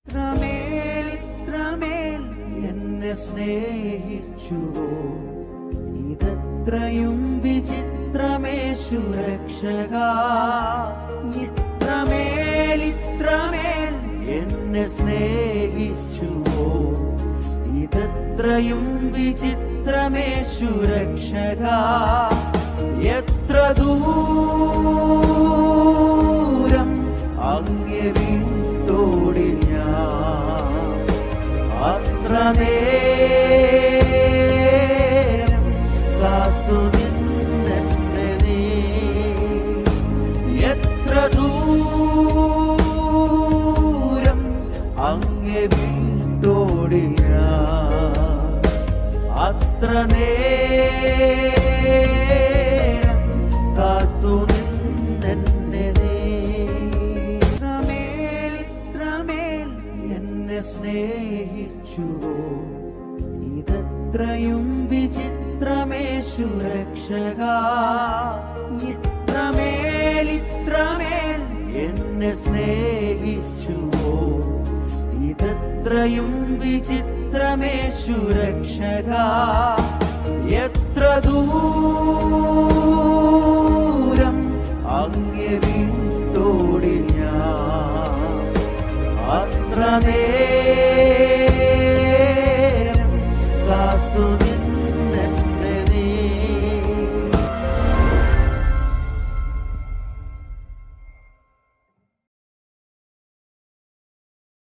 ഇത്രമേൽ എന്നെ സ്നേഹിച്ചുവോ, ഇതത്രയും വിചിത്രമേശു രക്ഷകാ. ഇത്രമേൽ എന്നെ സ്നേഹിച്ചുവോ, ഇതത്രയും വിചിത്രമേശു രക്ഷകാ. എത്ര ദൂരം അങ്ങേ വിട്ടോടി ഞാൻ, അത്ര നേരം കാത്തുനിന്നെ നീ. എത്ര ദൂരം അങ്ങേ വിട്ടോടി ഞാൻ, അത്ര നേരം കാത്തുനിന്നെ നീ. ഇത്രമേൽ എന്നെ സ്നേഹിച്ചുവോ, ഇതത്രയും വിചിത്രമേശു രക്ഷകാ. ഇത്രമേൽ എന്നെ സ്നേഹിച്ചുവോ, ഇതത്രയും വിചിത്രമേശു രക്ഷകാ. എത്ര ദൂരം അങ്ങേ വിട്ടോടി ഞാൻ, അത്ര